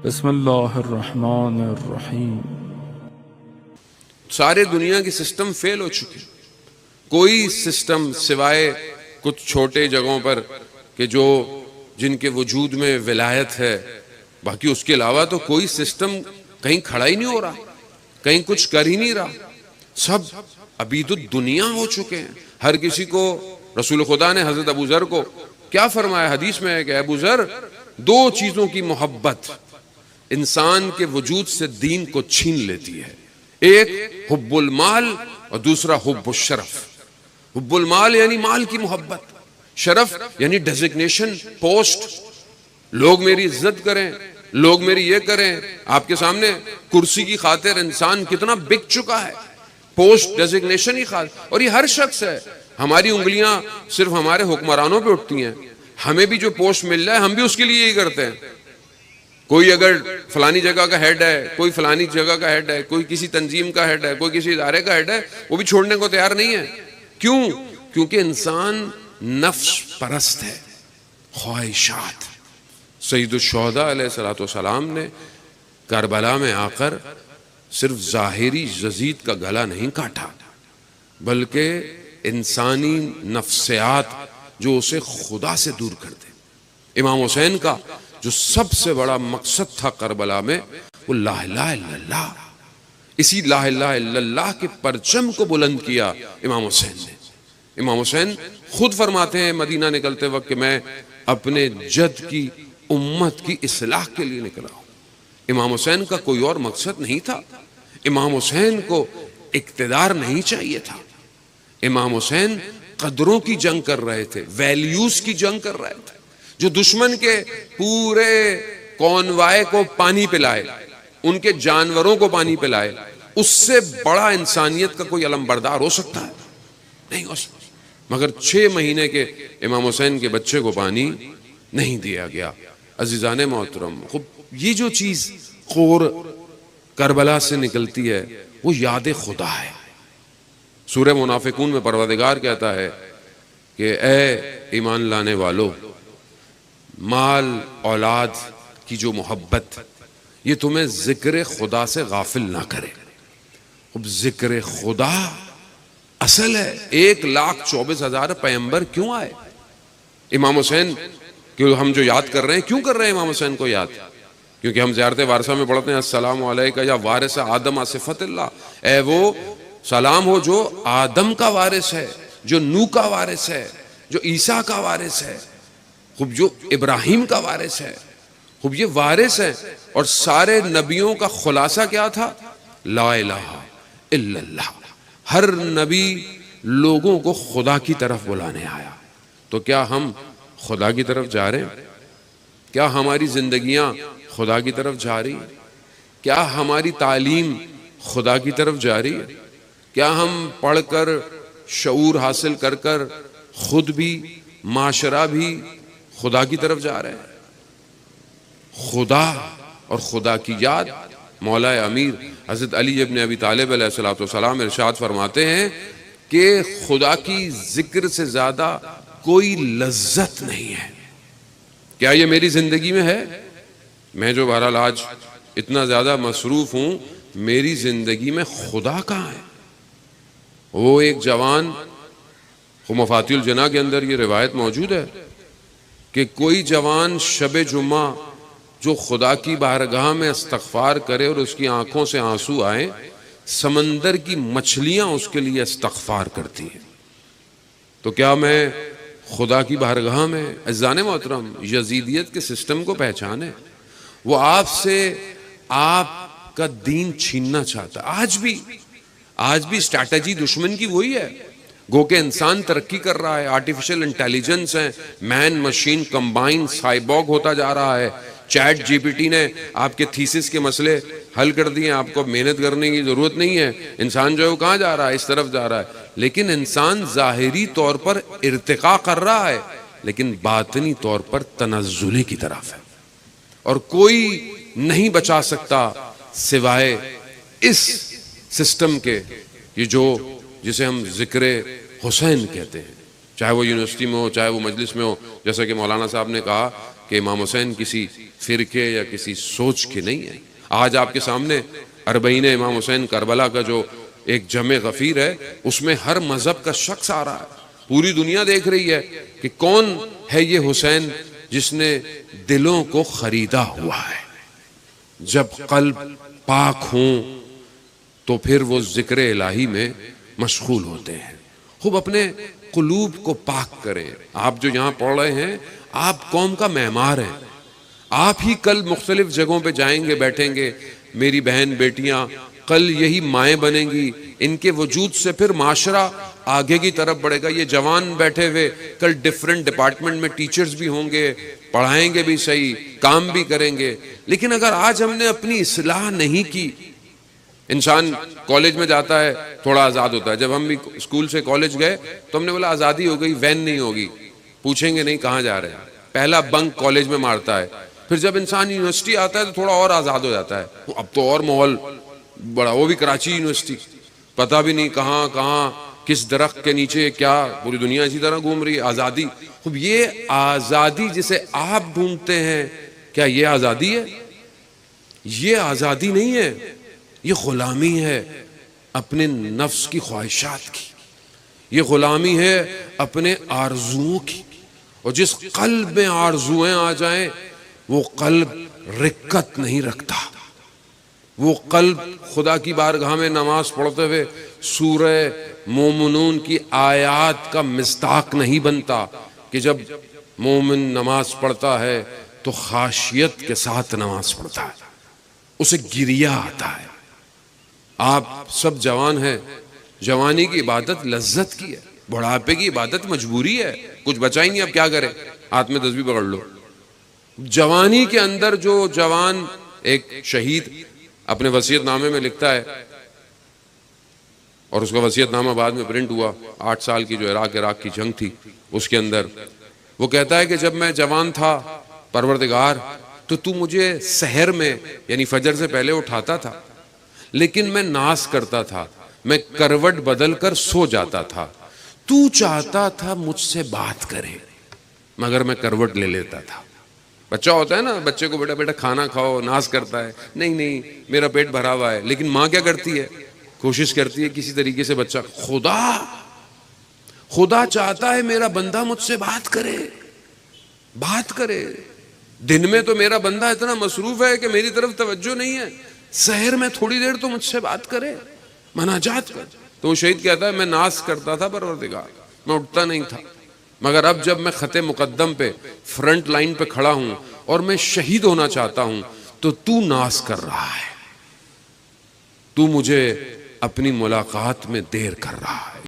بسم اللہ الرحمن الرحیم۔ سارے دنیا کے سسٹم فیل ہو چکے، کوئی سسٹم سوائے کچھ چھوٹے جگہوں پر کہ جو جن کے وجود میں ولایت ہے، باقی اس کے علاوہ تو کوئی سسٹم کہیں کھڑا ہی نہیں ہو رہا، کہیں کچھ کر ہی نہیں رہا، سب عبید الدنیا ہو چکے ہیں۔ ہر کسی کو رسول خدا نے حضرت ابو ذر کو کیا فرمایا حدیث میں ہے کہ ابو ذر، دو چیزوں کی محبت انسان کے وجود سے دین کو چھین لیتی ہے، ایک حب المال اور دوسرا حب الشرف۔ حب المال یعنی مال کی محبت، شرف یعنی ڈیزگنیشن، پوسٹ، لوگ میری عزت کریں، لوگ میری یہ کریں۔ آپ کے سامنے کرسی کی خاطر انسان کتنا بک چکا ہے، پوسٹ، ڈیزگنیشن ہی خاطر، اور یہ ہر شخص ہے۔ ہماری انگلیاں صرف ہمارے حکمرانوں پہ اٹھتی ہیں، ہمیں بھی جو پوسٹ مل جائے ہم بھی اس کے لیے یہی کرتے ہیں۔ کوئی اگر فلانی جگہ کا ہیڈ ہے، کوئی فلانی جگہ کا ہیڈ ہے، کوئی کسی تنظیم کا ہیڈ ہے، کوئی کسی ادارے کا ہیڈ ہے، وہ بھی چھوڑنے کو تیار نہیں ہے۔ کیوں؟ کیونکہ انسان نفس پرست ہے، خواہشات۔ سید الشہداء علیہ السلام نے کربلا میں آ کر صرف ظاہری یزید کا گلا نہیں کاٹا، بلکہ انسانی نفسیات جو اسے خدا سے دور کر دے۔ امام حسین کا جو سب سے بڑا مقصد تھا کربلا میں، وہ لا الہ الا اللہ، اسی لا الہ الا اللہ کے پرچم کو بلند کیا امام حسین نے۔ امام حسین خود فرماتے ہیں مدینہ نکلتے وقت کہ میں اپنے جد کی امت کی اصلاح کے لیے نکلا ہوں۔ امام حسین کا کوئی اور مقصد نہیں تھا، امام حسین کو اقتدار نہیں چاہیے تھا، امام حسین قدروں کی جنگ کر رہے تھے، ویلیوز کی جنگ کر رہے تھے۔ جو دشمن کے پورے کونوائے کو پانی پلائے، ان کے جانوروں کو پانی پلائے، اس سے بڑا انسانیت کا کوئی علم بردار ہو سکتا ہے؟ نہیں ہو سکتا۔ مگر 6 مہینے کے امام حسین کے بچے کو پانی نہیں دیا گیا۔ عزیزان محترم، یہ جو چیز خور کربلا سے نکلتی ہے وہ یاد خدا ہے۔ سورہ منافقون میں پروردگار کہتا ہے کہ اے ایمان لانے والو، مال اولاد کی جو محبت یہ تمہیں ذکر خدا سے غافل نہ کرے۔ اب ذکر خدا اصل ہے۔ 1,24,000 پیغمبر کیوں آئے؟ امام حسین کہ ہم جو یاد کر رہے ہیں، کیوں کر رہے ہیں امام حسین کو یاد؟ کیونکہ ہم زیارت وارثہ میں پڑھتے ہیں السلام علیکہ یا وارث آدم صفت اللہ، اے وہ سلام ہو جو آدم کا وارث ہے، جو نوح کا وارث ہے، جو عیسیٰ کا وارث ہے، خوب جو ابراہیم کا وارث ہے، خوب یہ وارث ہے۔ اور سارے نبیوں کا خلاصہ کیا تھا؟ لا الہ الا اللہ۔ ہر نبی لوگوں کو خدا کی طرف بلانے آیا۔ تو کیا ہم خدا کی طرف جا رہے ہیں؟ کیا ہماری زندگیاں خدا کی طرف جا رہی ہیں؟ کیا ہماری تعلیم خدا کی طرف جا رہی ہے؟ کیا ہم پڑھ کر شعور حاصل کر کر خود بھی معاشرہ بھی خدا کی طرف جا رہے ہیں؟ خدا اور خدا کی یاد، مولا امیر حضرت علی ابن ابی طالب علیہ السلام ارشاد فرماتے ہیں کہ خدا کی ذکر سے زیادہ کوئی لذت نہیں ہے۔ کیا یہ میری زندگی میں ہے؟ میں جو بہرحال آج اتنا زیادہ مصروف ہوں، میری زندگی میں خدا کہاں ہے؟ وہ ایک جوان، مفاتیح الجناح کے اندر یہ روایت موجود ہے کہ کوئی جوان شب جمعہ جو خدا کی بارگاہ میں استغفار کرے اور اس کی آنکھوں سے آنسو آئیں، سمندر کی مچھلیاں اس کے لیے استغفار کرتی ہیں۔ تو کیا میں خدا کی بارگاہ میں؟ عزیزان محترم، یزیدیت کے سسٹم کو پہچانے، وہ آپ سے آپ کا دین چھیننا چاہتا ہے۔ آج بھی اسٹریٹجی دشمن کی وہی ہے۔ گو کہ انسان ترقی کر رہا ہے، آرٹیفیشل انٹیلیجنس ہے، مین مشین کمبائن سائبورگ ہوتا جا رہا ہے۔ چیٹ جی پی ٹی نے آپ کے تھیسس کے مسئلے حل کر دیے، آپ کو محنت کرنے کی ضرورت نہیں ہے۔ انسان جو ہے وہ کہاں جا رہا ہے؟ اس طرف جا رہا ہے۔ لیکن انسان ظاہری طور پر ارتقاء کر رہا ہے، لیکن باطنی طور پر تنزلی کی طرف ہے، اور کوئی نہیں بچا سکتا سوائے اس سسٹم کے، یہ جو جسے ہم ذکر حسین کہتے ہیں، چاہے وہ یونیورسٹی میں ہو، چاہے وہ مجلس میں ہو۔ جیسا کہ مولانا صاحب نے کہا کہ امام حسین کسی فرقے یا کسی سوچ کے نہیں ہیں. آج آپ کے سامنے اربعین امام حسین کربلا کا جو ایک جمع غفیر ہے، اس میں ہر مذہب کا شخص آ رہا ہے. پوری دنیا دیکھ رہی ہے کہ کون ہے یہ حسین جس نے دلوں کو خریدا ہوا ہے. جب قلب پاک ہوں تو پھر وہ ذکر الہی میں مشغول ہوتے ہیں. خوب اپنے قلوب کو پاک کریں. آپ جو یہاں پڑھ رہے ہیں، آپ قوم کا معمار ہیں. آپ ہی کل مختلف جگہوں پہ جائیں گے، بیٹھیں گے. میری بہن بیٹیاں کل یہی مائیں بنیں گی. ان کے وجود سے پھر معاشرہ آگے کی طرف بڑھے گا. یہ جوان بیٹھے ہوئے کل ڈیفرنٹ ڈپارٹمنٹ میں ٹیچرز بھی ہوں گے، پڑھائیں گے بھی صحیح، کام بھی کریں گے. لیکن اگر آج ہم نے اپنی اصلاح نہیں کی، انسان کالج میں جاتا ہے تھوڑا آزاد ہوتا ہے. جب ہم بھی اسکول سے کالج گئے تو ہم نے بولا آزادی ہو گئی، وین نہیں ہوگی، پوچھیں گے نہیں کہاں جا رہے ہیں. پہلا بنک کالج میں مارتا ہے. پھر جب انسان یونیورسٹی آتا ہے تو تھوڑا اور آزاد ہو جاتا ہے. اب تو اور ماحول بڑا، وہ بھی کراچی یونیورسٹی، پتہ بھی نہیں کہاں کہاں کس درخت کے نیچے کیا، پوری دنیا اسی طرح گھوم رہی ہے. آزادی. اب یہ آزادی جسے آپ ڈھونڈتے ہیں، کیا یہ آزادی ہے؟ یہ آزادی نہیں ہے، یہ غلامی ہے اپنے نفس کی خواہشات کی. یہ غلامی ہے اپنے آرزوؤں کی. اور جس قلب میں آرزویں آ جائیں وہ قلب رکت نہیں رکھتا. وہ قلب خدا کی بارگاہ میں نماز پڑھتے ہوئے سورہ مومنون کی آیات کا مصداق نہیں بنتا کہ جب مومن نماز پڑھتا ہے تو خاشیت کے ساتھ نماز پڑھتا ہے، اسے گریہ آتا ہے. آپ سب جوان ہیں، جوانی کی عبادت لذت کی ہے، بڑھاپے کی عبادت مجبوری ہے. کچھ بچا ہی نہیں، اب کیا کریں، ہاتھ میں تسبیح پکڑ لو. جوانی کے اندر جو جوان، ایک شہید اپنے وصیت نامے میں لکھتا ہے، اور اس کا وصیت نامہ بعد میں پرنٹ ہوا، 8 سال کی جو عراق کی جنگ تھی اس کے اندر وہ کہتا ہے کہ جب میں جوان تھا پروردگار تو مجھے سحر میں یعنی فجر سے پہلے اٹھاتا تھا، لیکن میں ناز کرتا تھا، میں کروٹ بدل کر سو جاتا تھا. تو چاہتا تھا مجھ سے بات کرے مگر میں کروٹ لے لیتا تھا. بچہ ہوتا ہے نا، بچے کو بیٹا کھانا کھاؤ، ناز کرتا ہے، نہیں میرا پیٹ بھرا ہوا ہے. لیکن ماں کیا کرتی ہے؟ کوشش کرتی ہے کسی طریقے سے بچہ، خدا چاہتا ہے میرا بندہ مجھ سے بات کرے. دن میں تو میرا بندہ اتنا مصروف ہے کہ میری طرف توجہ نہیں ہے، سحر میں تھوڑی دیر تو مجھ سے بات کرے، مناجات کر. تو وہ شہید کہتا ہے میں ناز کرتا تھا پروردگار، میں اٹھتا نہیں تھا، مگر اب جب میں خط مقدم پہ فرنٹ لائن پہ کھڑا ہوں اور میں شہید ہونا چاہتا ہوں تو ناز کر رہا ہے، تو مجھے اپنی ملاقات میں دیر کر رہا ہے.